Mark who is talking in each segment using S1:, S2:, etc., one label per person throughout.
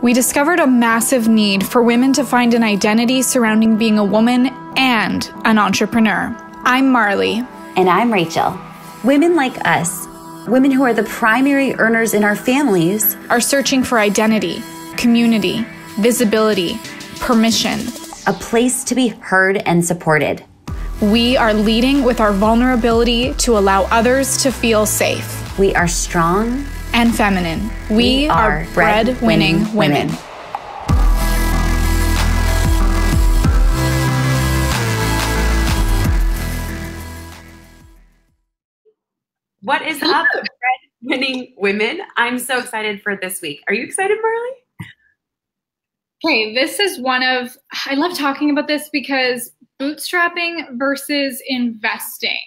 S1: we discovered a massive need for women to find an identity surrounding being a woman and an entrepreneur. I'm Marley.
S2: And I'm Rachel. Women like us, women who are the primary earners in our families,
S1: are searching for identity, community, visibility, permission.
S2: A place to be heard and supported.
S1: We are leading with our vulnerability to allow others to feel safe.
S2: We are strong
S1: and feminine. We are bread-winning women.
S3: What is up, bread-winning women? I'm so excited for this week. Are you excited, Marley?
S4: Okay, this is I love talking about this because bootstrapping versus investing.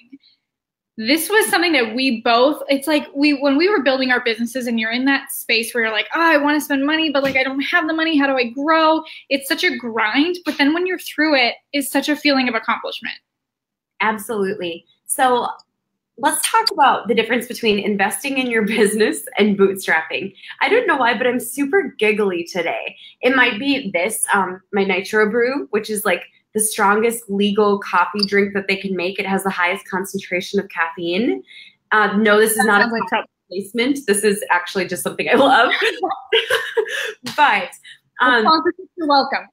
S4: This was something that we both, it's like when we were building our businesses and you're in that space where you're like, oh, I want to spend money, but like, I don't have the money. How do I grow? It's such a grind, but then when you're through it, it's such a feeling of accomplishment.
S3: Absolutely. So let's talk about the difference between investing in your business and bootstrapping. I don't know why, but I'm super giggly today. It might be this, my Nitro Brew, which is like the strongest legal coffee drink that they can make. It has the highest concentration of caffeine. No, this is not a product placement. This is actually just something I love. But
S4: you're welcome.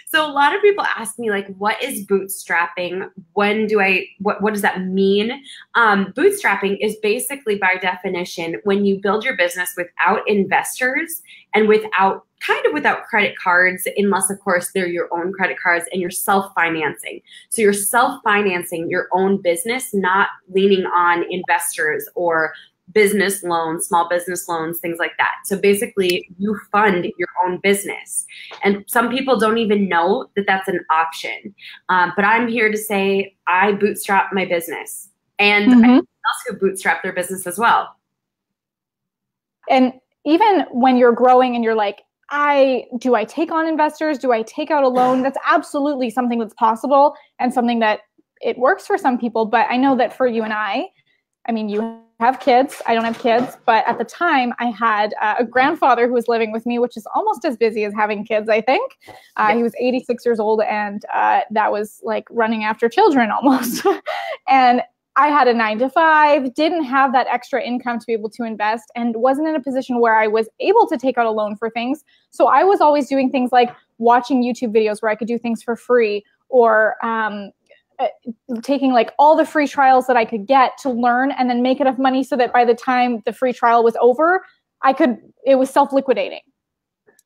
S3: So a lot of people ask me, like, what is bootstrapping? What does that mean? Bootstrapping is basically, by definition, when you build your business without investors and without credit cards, unless, of course, they're your own credit cards, and you're self-financing. So you're self-financing your own business, not leaning on investors or business loans, small business loans, things like that. So basically, you fund your own business. And some people don't even know that that's an option. But I'm here to say I bootstrap my business. And I know else who bootstrap their business as well.
S1: And even when you're growing and you're like, do I take on investors? Do I take out a loan? That's absolutely something that's possible and something that it works for some people. But I know that for you and I mean, you have kids. I don't have kids. But at the time, I had a grandfather who was living with me, which is almost as busy as having kids, I think. He was 86 years old, and that was like running after children almost. And I had a 9-to-5, didn't have that extra income to be able to invest, and wasn't in a position where I was able to take out a loan for things. So I was always doing things like watching YouTube videos where I could do things for free, or taking like all the free trials that I could get to learn and then make enough money so that by the time the free trial was over, it was self-liquidating.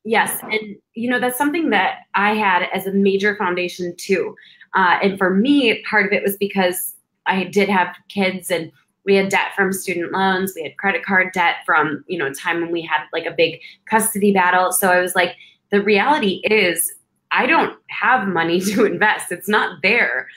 S3: Yes. And that's something that I had as a major foundation too. And for me, part of it was because I did have kids and we had debt from student loans. We had credit card debt from, time when we had like a big custody battle. So I was like, the reality is I don't have money to invest. It's not there.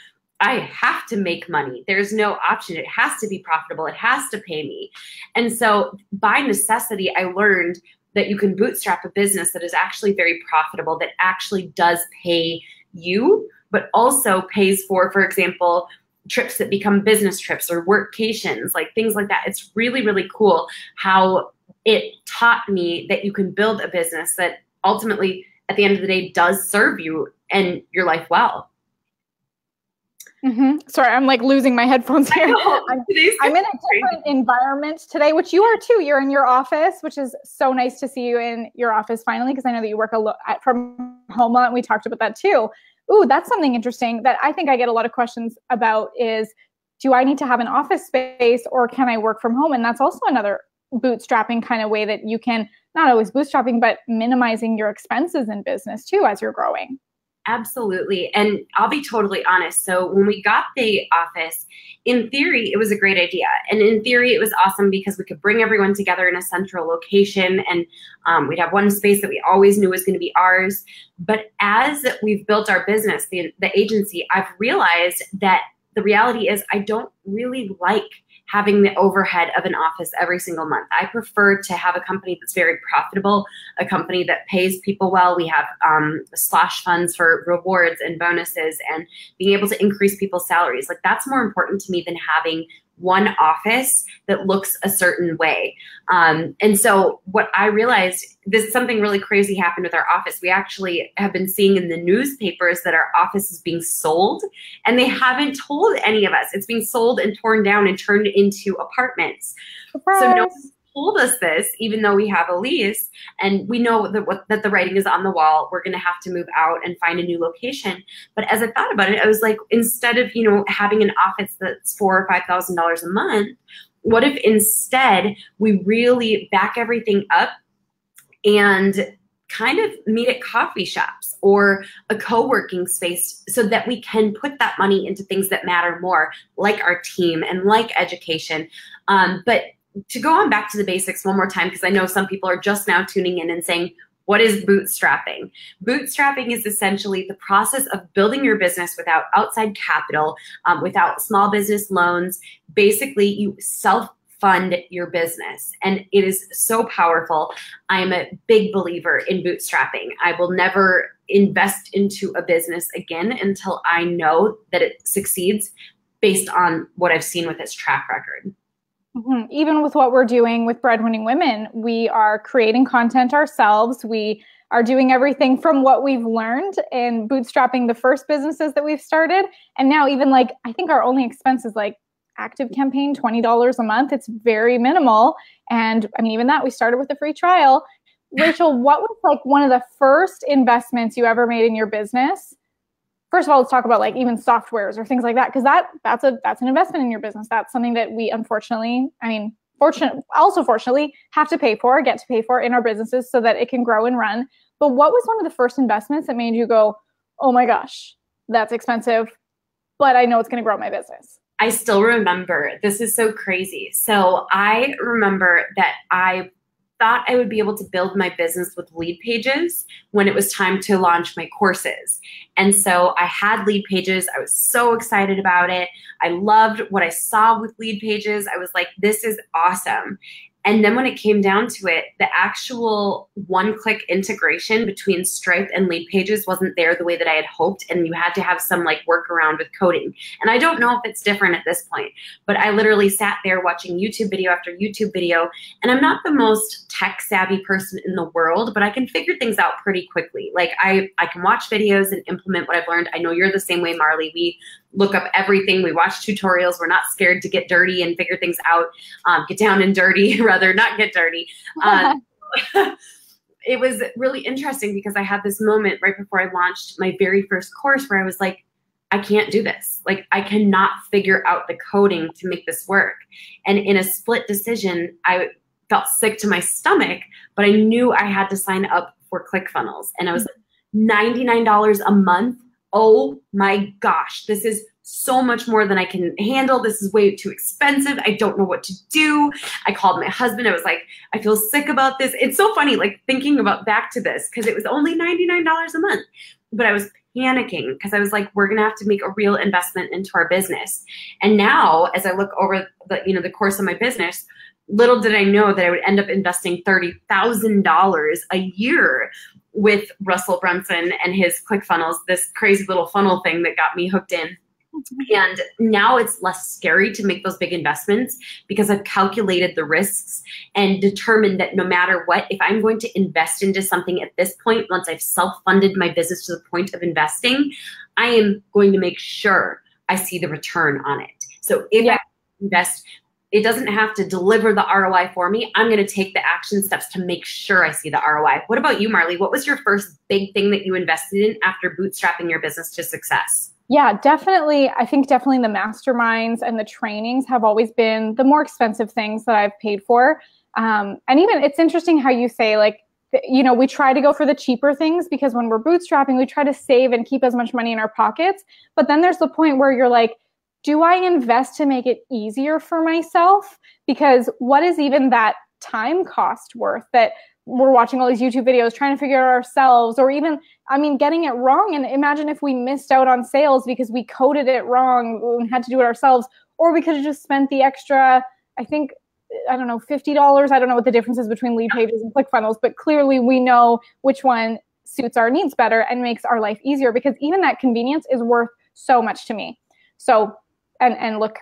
S3: I have to make money. There's no option. It has to be profitable. It has to pay me. And so by necessity, I learned that you can bootstrap a business that is actually very profitable, that actually does pay you, but also pays for example, trips that become business trips or workations, like things like that. It's really, really cool how it taught me that you can build a business that ultimately, at the end of the day, does serve you and your life well.
S1: Sorry, I'm like losing my headphones here. I'm in a different environment today, which you are too. You're in your office, which is so nice to see you in your office finally, because I know that you work from home a lot, and we talked about that too. Ooh, that's something interesting that I think I get a lot of questions about is, do I need to have an office space or can I work from home? And that's also another bootstrapping kind of way that you can, not always bootstrapping, but minimizing your expenses in business too as you're growing.
S3: Absolutely. And I'll be totally honest. So when we got the office, in theory, it was a great idea. And in theory, it was awesome because we could bring everyone together in a central location and we'd have one space that we always knew was going to be ours. But as we've built our business, the agency, I've realized that the reality is I don't really like having the overhead of an office every single month. I prefer to have a company that's very profitable, a company that pays people well. We have slash funds for rewards and bonuses and being able to increase people's salaries. Like that's more important to me than having one office that looks a certain way. And so what I realized, this something really crazy happened with our office. We actually have been seeing in the newspapers that our office is being sold, and they haven't told any of us. It's being sold and torn down and turned into apartments.
S1: Surprise.
S3: So no one told us this, even though we have a lease and we know that the writing is on the wall. We're going to have to move out and find a new location. But as I thought about it, I was like, instead of, having an office that's $4,000 or $5,000 a month, what if instead we really back everything up and kind of meet at coffee shops or a co-working space so that we can put that money into things that matter more, like our team and like education. But to go on back to the basics one more time, because I know some people are just now tuning in and saying, what is bootstrapping? Bootstrapping is essentially the process of building your business without outside capital, without small business loans. Basically, you self-fund your business, and it is so powerful. I am a big believer in bootstrapping. I will never invest into a business again until I know that it succeeds based on what I've seen with its track record.
S1: Mm-hmm. Even with what we're doing with Breadwinning Women, we are creating content ourselves. We are doing everything from what we've learned in bootstrapping the first businesses that we've started. And now even I think our only expense is active campaign, $20 a month. It's very minimal. And I mean, even that, we started with a free trial. Rachel, what was one of the first investments you ever made in your business? First of all, let's talk about even softwares or things like that, because that's an investment in your business. That's something that we unfortunately, fortunately have to get to pay for in our businesses so that it can grow and run. But what was one of the first investments that made you go, oh my gosh, that's expensive, but I know it's going to grow my business?
S3: I still remember, this is so crazy. So I remember that I thought I would be able to build my business with lead pages when it was time to launch my courses. And so I had lead pages. I was so excited about it. I loved what I saw with lead pages. I was like, this is awesome. And then when it came down to it, the actual one-click integration between Stripe and lead pages wasn't there the way that I had hoped. And you had to have some workaround with coding. And I don't know if it's different at this point, but I literally sat there watching YouTube video after YouTube video. And I'm not the most tech savvy person in the world, but I can figure things out pretty quickly. I can watch videos and implement what I've learned. I know you're the same way, Marley. We look up everything. We watch tutorials. We're not scared to get dirty and figure things out, get down and dirty, rather not get dirty. It was really interesting because I had this moment right before I launched my very first course where I was like, I can't do this. I cannot figure out the coding to make this work. And in a split decision, I felt sick to my stomach, but I knew I had to sign up for ClickFunnels. And I was like, $99 a month. Oh my gosh, this is so much more than I can handle. This is way too expensive. I don't know what to do. I called my husband. I was like, I feel sick about this. It's so funny, thinking about back to this, because it was only $99 a month, but I was panicking because I was like, we're going to have to make a real investment into our business. And now as I look over the course of my business, little did I know that I would end up investing $30,000 a year with Russell Brunson and his ClickFunnels, this crazy little funnel thing that got me hooked in. And now it's less scary to make those big investments because I've calculated the risks and determined that no matter what, if I'm going to invest into something at this point, once I've self-funded my business to the point of investing, I am going to make sure I see the return on it. So if I invest, it doesn't have to deliver the ROI for me. I'm going to take the action steps to make sure I see the ROI. What about you, Marley? What was your first big thing that you invested in after bootstrapping your business to success?
S1: Yeah, definitely. I think definitely the masterminds and the trainings have always been the more expensive things that I've paid for. And even it's interesting how you say we try to go for the cheaper things because when we're bootstrapping, we try to save and keep as much money in our pockets. But then there's the point where you're like, do I invest to make it easier for myself? Because what is even that time cost worth that we're watching all these YouTube videos trying to figure it out ourselves, or even, getting it wrong. And imagine if we missed out on sales because we coded it wrong and had to do it ourselves, or we could have just spent the extra, $50. I don't know what the difference is between lead pages and ClickFunnels, but clearly we know which one suits our needs better and makes our life easier, because even that convenience is worth so much to me. So and look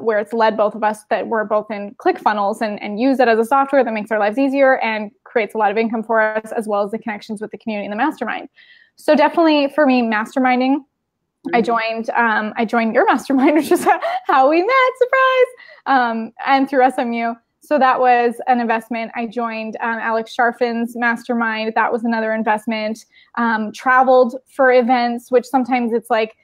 S1: where it's led both of us, that we're both in ClickFunnels and use it as a software that makes our lives easier and creates a lot of income for us, as well as the connections with the community and the mastermind. So definitely for me, masterminding. I joined your mastermind, which is how we met, surprise, and through SMU. So that was an investment. I joined Alex Sharfin's mastermind. That was another investment. Traveled for events, which sometimes it's like,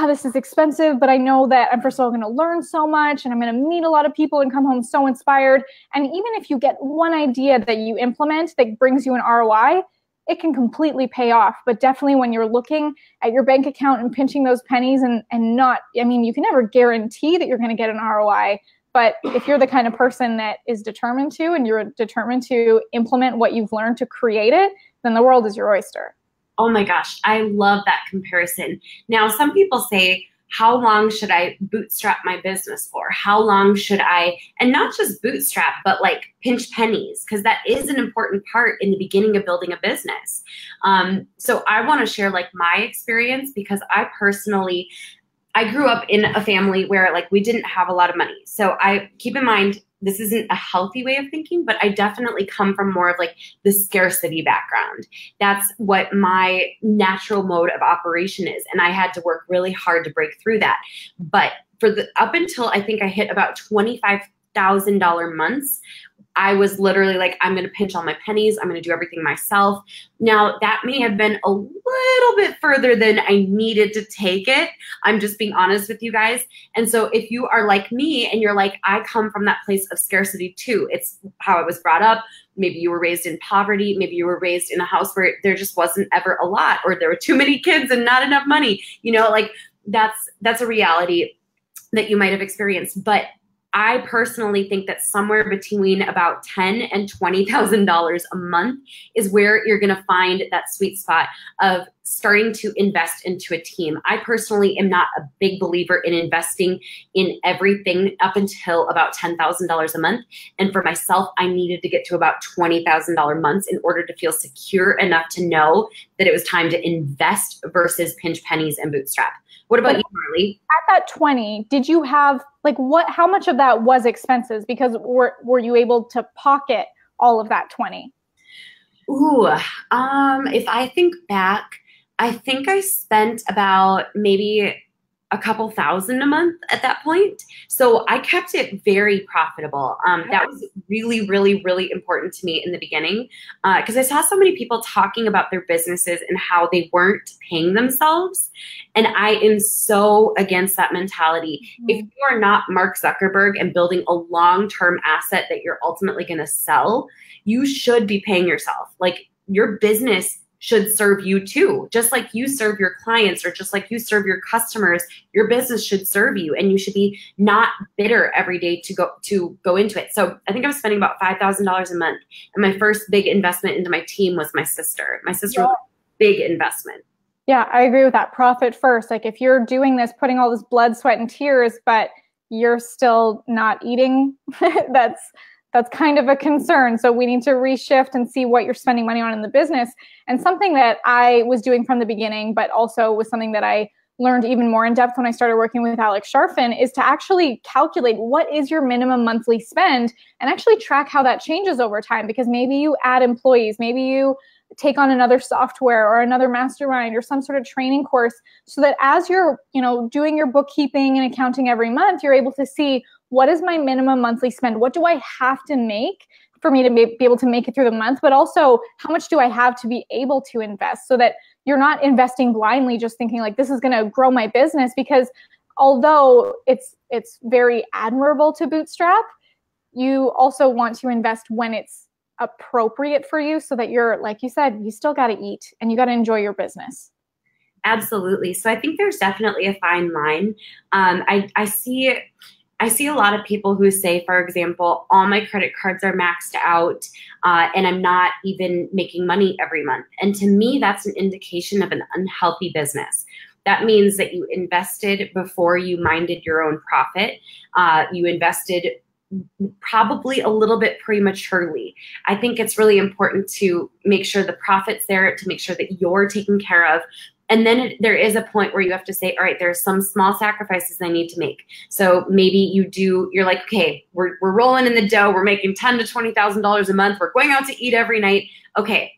S1: this is expensive, but I know that I'm first of all going to learn so much and I'm going to meet a lot of people and come home so inspired. And even if you get one idea that you implement that brings you an ROI, it can completely pay off. But definitely when you're looking at your bank account and pinching those pennies and not, I mean, you can never guarantee that you're going to get an ROI, but if you're the kind of person that is determined to, and you're determined to implement what you've learned to create it, then the world is your oyster.
S3: Oh my gosh, I love that comparison. Now, some people say, how long should I bootstrap my business for? How long should I, and not just bootstrap, but like pinch pennies, because that is an important part in the beginning of building a business. So I want to share like my experience, because I grew up in a family where like we didn't have a lot of money. So I keep in mind, this isn't a healthy way of thinking, but I definitely come from more of like the scarcity background. That's what my natural mode of operation is. And I had to work really hard to break through that. But up until I think I hit about $25,000 months, I was literally like, I'm going to pinch all my pennies. I'm going to do everything myself. Now, that may have been a little bit further than I needed to take it. I'm just being honest with you guys. And so if you are like me and you're like, I come from that place of scarcity too. It's how I was brought up. Maybe you were raised in poverty. Maybe you were raised in a house where there just wasn't ever a lot, or there were too many kids and not enough money. You know, like that's a reality that you might have experienced. But I personally think that somewhere between about $10,000 and $20,000 a month is where you're going to find that sweet spot of starting to invest into a team. I personally am not a big believer in investing in everything up until about $10,000 a month. And for myself, I needed to get to about $20,000 months in order to feel secure enough to know that it was time to invest versus pinch pennies and bootstrap. What about you, Marley?
S1: At that 20, did you have like how much of that was expenses? Because were you able to pocket all of that 20?
S3: Ooh, if I think back, I think I spent about maybe a couple thousand a month at that point. So I kept it very profitable. That was really, really, really important to me in the beginning, because I saw so many people talking about their businesses and how they weren't paying themselves. And I am so against that mentality. If you are not Mark Zuckerberg and building a long-term asset that you're ultimately going to sell, you should be paying yourself. Like, your business should serve you too. Just like you serve your clients, or just like you serve your customers, your business should serve you, and you should be not bitter every day to go into it. So I think I was spending about $5,000 a month. And my first big investment into my team was my sister. My sister was a big investment.
S1: Yeah, I agree with that. Profit first. Like, if you're doing this, putting all this blood, sweat, and tears, but you're still not eating, that's kind of a concern. So we need to reshift and see what you're spending money on in the business. And something that I was doing from the beginning, but also was something that I learned even more in depth when I started working with Alex Sharfin, is to actually calculate what is your minimum monthly spend and actually track how that changes over time. Because maybe you add employees, maybe you take on another software or another mastermind or some sort of training course, so that as you're, doing your bookkeeping and accounting every month, you're able to see, what is my minimum monthly spend? What do I have to make for me to be able to make it through the month? But also, how much do I have to be able to invest, so that you're not investing blindly, just thinking like, this is going to grow my business? Because although it's very admirable to bootstrap, you also want to invest when it's appropriate for you, so that you're, like you said, you still got to eat and you got to enjoy your business.
S3: Absolutely. So I think there's definitely a fine line. I see a lot of people who say, for example, all my credit cards are maxed out and I'm not even making money every month. And to me, that's an indication of an unhealthy business. That means that you invested before you minded your own profit. You invested probably a little bit prematurely. I think it's really important to make sure the profit's there, to make sure that you're taken care of. And then there is a point where you have to say, all right, there are some small sacrifices I need to make. So maybe you're like, okay, we're rolling in the dough. We're making $10,000 to $20,000 a month. We're going out to eat every night. Okay,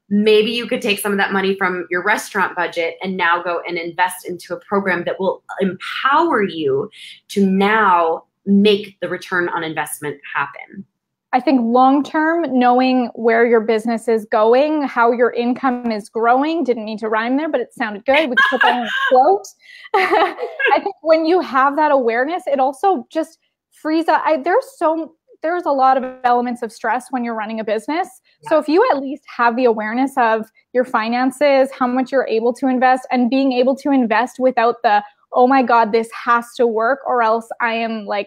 S3: maybe you could take some of that money from your restaurant budget and now go and invest into a program that will empower you to now make the return on investment happen.
S1: I think long-term, knowing where your business is going, how your income is growing, didn't mean to rhyme there, but it sounded good. We could put that on a quote. I think when you have that awareness, it also just frees up. There's a lot of elements of stress when you're running a business. Yeah. So if you at least have the awareness of your finances, how much you're able to invest, and being able to invest without the, oh my God, this has to work or else I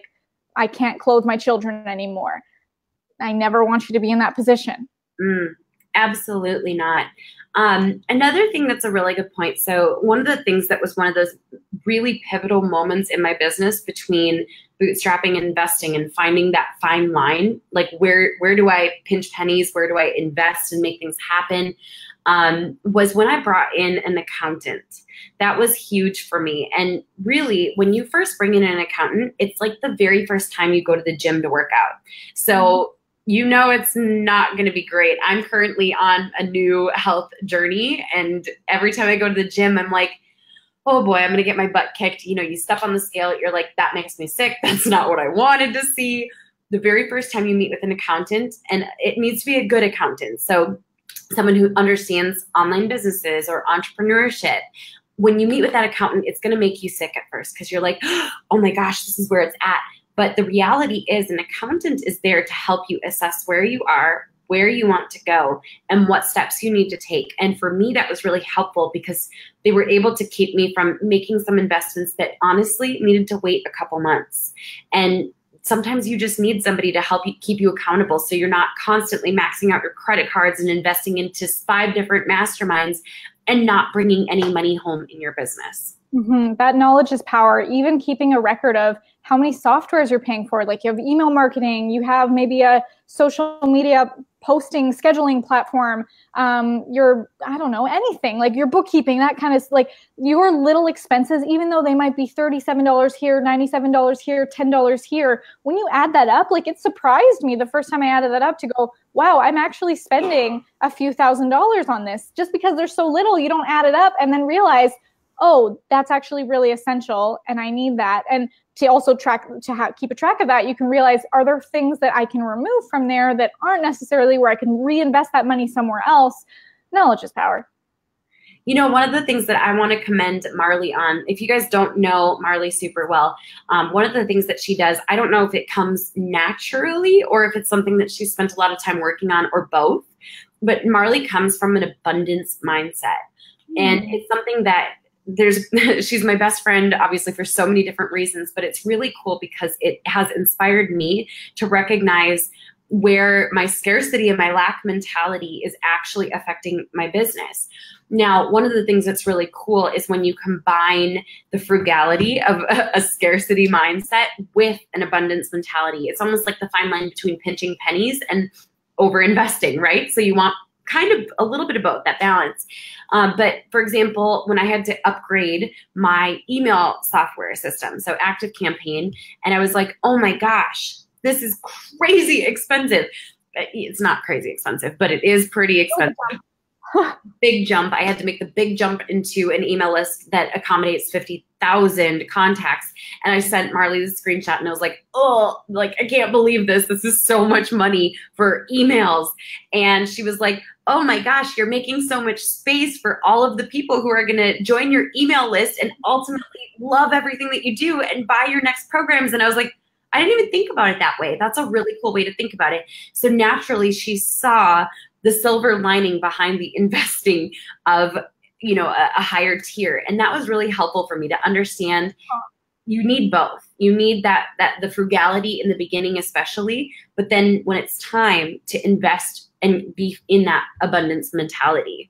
S1: can't clothe my children anymore. I never want you to be in that position.
S3: Absolutely not. Another thing that's a really good point. So one of the things that was one of those really pivotal moments in my business between bootstrapping and investing and finding that fine line, like where do I pinch pennies? Where do I invest and make things happen? Was when I brought in an accountant. That was huge for me. And really, when you first bring in an accountant, it's like the very first time you go to the gym to work out. So it's not going to be great. I'm currently on a new health journey. And every time I go to the gym, I'm like, oh boy, I'm going to get my butt kicked. You step on the scale, you're like, that makes me sick. That's not what I wanted to see. The very first time you meet with an accountant, and it needs to be a good accountant. So someone who understands online businesses or entrepreneurship. When you meet with that accountant, it's going to make you sick at first because you're like, oh my gosh, this is where it's at. But the reality is an accountant is there to help you assess where you are, where you want to go, and what steps you need to take. And for me, that was really helpful because they were able to keep me from making some investments that honestly needed to wait a couple months. And sometimes you just need somebody to help you keep you accountable so you're not constantly maxing out your credit cards and investing into 5 different masterminds and not bringing any money home in your business.
S1: That knowledge is power. Even keeping a record of how many softwares you're paying for. Like you have email marketing, you have maybe a social media posting, scheduling platform, anything like your bookkeeping, that kind of like your little expenses, even though they might be $37 here, $97 here, $10 here. When you add that up, like it surprised me the first time I added that up to go, wow, I'm actually spending a few $1,000s on this. Just because there's so little, you don't add it up and then realize, oh, that's actually really essential and I need that. And to also keep a track of that, you can realize, are there things that I can remove from there that aren't necessarily where I can reinvest that money somewhere else? Knowledge is power.
S3: One of the things that I want to commend Marley on, if you guys don't know Marley super well, one of the things that she does, I don't know if it comes naturally or if it's something that she spent a lot of time working on or both, but Marley comes from an abundance mindset. And it's something that she's my best friend, obviously, for so many different reasons, but it's really cool because it has inspired me to recognize where my scarcity and my lack mentality is actually affecting my business. Now, one of the things that's really cool is when you combine the frugality of a scarcity mindset with an abundance mentality. It's almost like the fine line between pinching pennies and over-investing, right? So you want kind of a little bit of both, that balance. But for example, when I had to upgrade my email software system, so ActiveCampaign, and I was like, oh my gosh, this is crazy expensive. It's not crazy expensive, but it is pretty expensive. Big jump. I had to make the big jump into an email list that accommodates 50,000 contacts. And I sent Marley the screenshot and I was like, oh, like, I can't believe this. This is so much money for emails. And she was like, oh my gosh, you're making so much space for all of the people who are going to join your email list and ultimately love everything that you do and buy your next programs. And I was like, I didn't even think about it that way. That's a really cool way to think about it. So naturally, she saw the silver lining behind the investing of, a higher tier. And that was really helpful for me to understand you need both. You need that the frugality in the beginning, especially, but then when it's time to invest and be in that abundance mentality.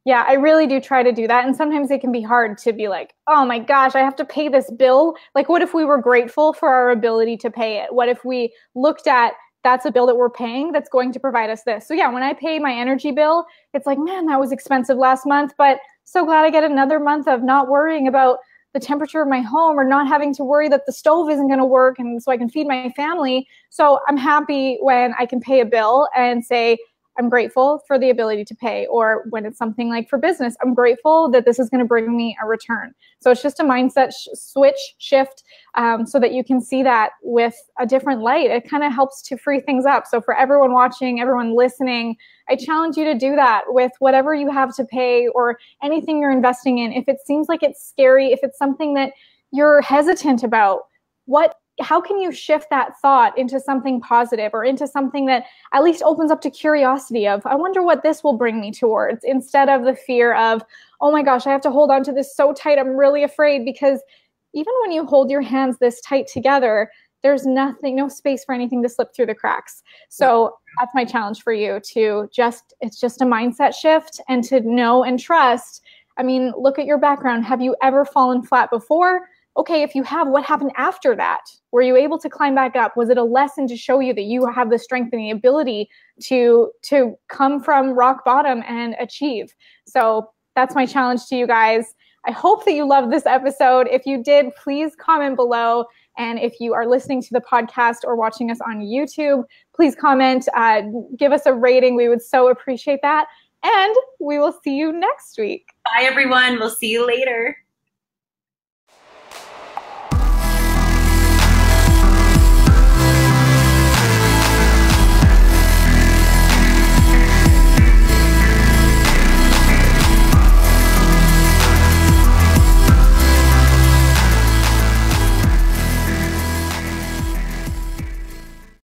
S1: Yeah, I really do try to do that. And sometimes it can be hard to be like, oh my gosh, I have to pay this bill. Like, what if we were grateful for our ability to pay it? What if we looked at that's a bill that we're paying that's going to provide us this. So yeah, when I pay my energy bill, it's like, man, that was expensive last month, but so glad I get another month of not worrying about the temperature of my home or not having to worry that the stove isn't going to work, and so I can feed my family. So I'm happy when I can pay a bill and say, I'm grateful for the ability to pay. Or when it's something like for business, I'm grateful that this is going to bring me a return. So it's just a mindset shift so that you can see that with a different light. It kind of helps to free things up. So for everyone watching, everyone listening, I challenge you to do that with whatever you have to pay or anything you're investing in. If it seems like it's scary, if it's something that you're hesitant about, how can you shift that thought into something positive or into something that at least opens up to curiosity of, I wonder what this will bring me towards, instead of the fear of, oh my gosh, I have to hold on to this so tight, I'm really afraid. Because even when you hold your hands this tight together, there's no space for anything to slip through the cracks. So that's my challenge for you, it's just a mindset shift, and to know and trust. I mean, look at your background. Have you ever fallen flat before? Okay, if you have, what happened after that? Were you able to climb back up? Was it a lesson to show you that you have the strength and the ability to come from rock bottom and achieve? So that's my challenge to you guys. I hope that you loved this episode. If you did, please comment below. And if you are listening to the podcast or watching us on YouTube, please comment, give us a rating. We would so appreciate that. And we will see you next week.
S3: Bye, everyone. We'll see you later.